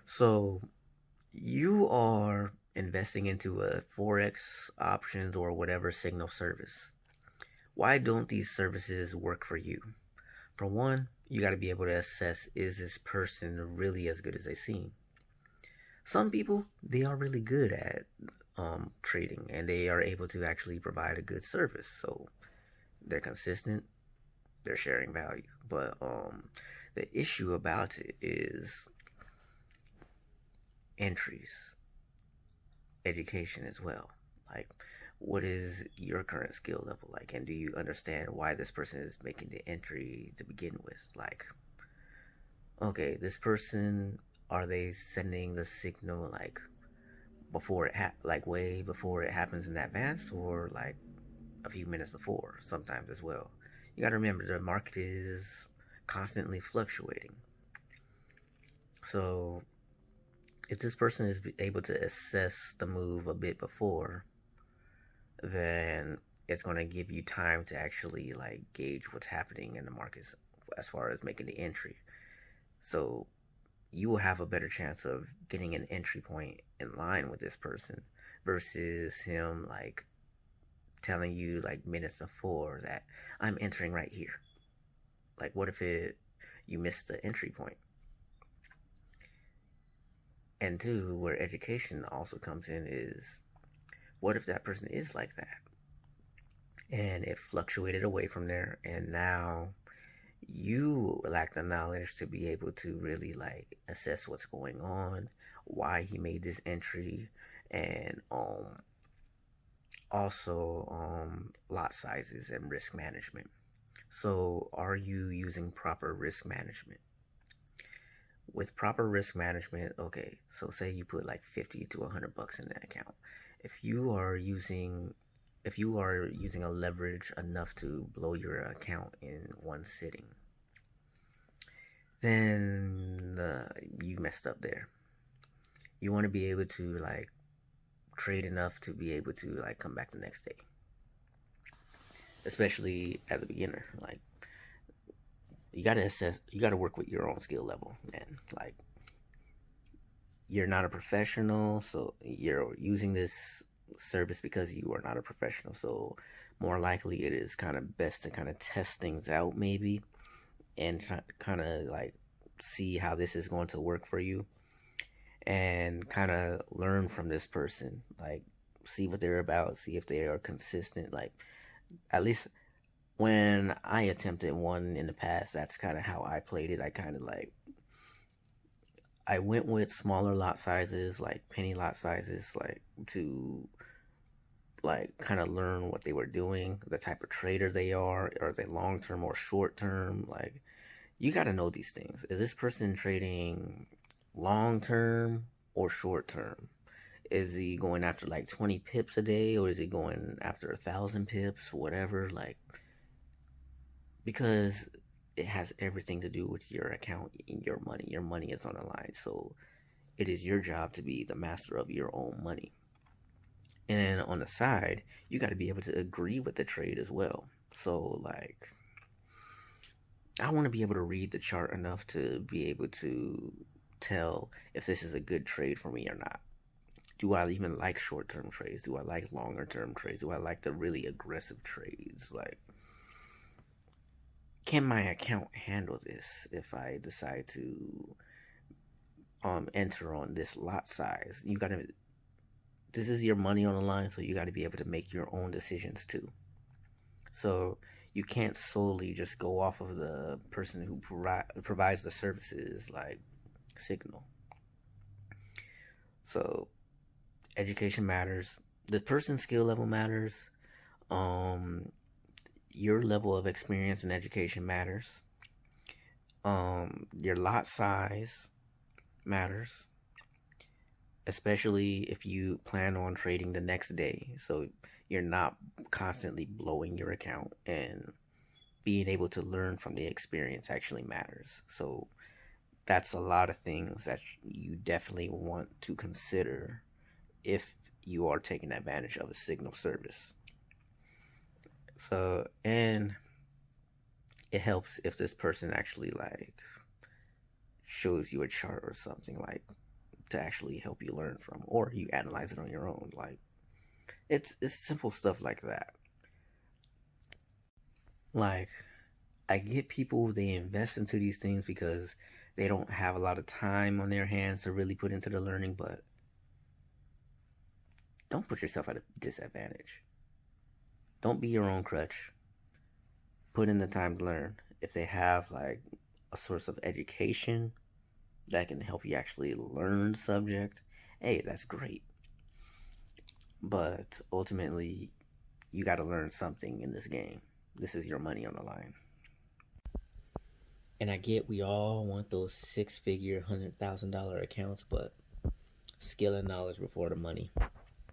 So you are investing into a Forex options or whatever signal service. Why don't these services work for you? For one, you got to be able to assess, is this person really as good as they seem? Some people, they are really good at trading and they are able to actually provide a good service. So they're consistent, they're sharing value. But the issue about it is entries, education as well. Like, what is your current skill level like? And do you understand why this person is making the entry to begin with? Like, okay, this person, are they sending the signal like like way before it happens in advance, or like a few minutes before, sometimes as well? You got to remember the market is constantly fluctuating. So, if this person is able to assess the move a bit before, then it's going to give you time to actually like gauge what's happening in the markets as far as making the entry. So you will have a better chance of getting an entry point in line with this person versus him like telling you like minutes before that I'm entering right here. Like, what if it you missed the entry point? And two, where education also comes in is, what if that person is like that and it fluctuated away from there, and now you lack the knowledge to be able to really like assess what's going on, why he made this entry, and also lot sizes and risk management. So, are you using proper risk management? With proper risk management, okay, so say you put like 50 to 100 bucks in that account. If you are using if you are using a leverage enough to blow your account in one sitting, then you messed up there. You want to be able to like trade enough to be able to like come back the next day, especially as a beginner. Like, you gotta assess, you gotta work with your own skill level, man. Like, you're not a professional, so you're using this service because you are not a professional. So more likely, it is kind of best to kind of test things out maybe and kind of like see how this is going to work for you and kind of learn from this person. Like, see what they're about, see if they are consistent. Like, at least when I attempted one in the past, that's kind of how I played it. I kind of like, I went with smaller lot sizes, like penny lot sizes, like to like kind of learn what they were doing, the type of trader they are they long term or short term? Like, you got to know these things. Is this person trading long term or short term? Is he going after like 20 pips a day, or is he going after 1,000 pips, whatever? Like, because it has everything to do with your account and your money. Your money is on the line. So it is your job to be the master of your own money. And then on the side, you got to be able to agree with the trade as well. So, like, I want to be able to read the chart enough to be able to tell if this is a good trade for me or not. Do I even like short term trades? Do I like longer term trades? Do I like the really aggressive trades? Like, can my account handle this if I decide to enter on this lot size? You gotta, this is your money on the line, so you gotta be able to make your own decisions too. So you can't solely just go off of the person who provides the services like Signal. So education matters. The person's skill level matters. Um, your level of experience and education matters. Your lot size matters, especially if you plan on trading the next day. So you're not constantly blowing your account, and being able to learn from the experience actually matters. So that's a lot of things that you definitely want to consider if you are taking advantage of a signal service. So, and it helps if this person actually like shows you a chart or something. Like, to actually help you learn from, or you analyze it on your own. Like it's simple stuff like that. Like I get people, they invest into these things because they don't have a lot of time on their hands to really put into the learning, but don't put yourself at a disadvantage. Don't be your own crutch. Put in the time to learn. If they have like a source of education that can help you actually learn the subject, hey, that's great. But ultimately, you got to learn something in this game. This is your money on the line. And I get we all want those six-figure, $100,000 accounts, but skill and knowledge before the money.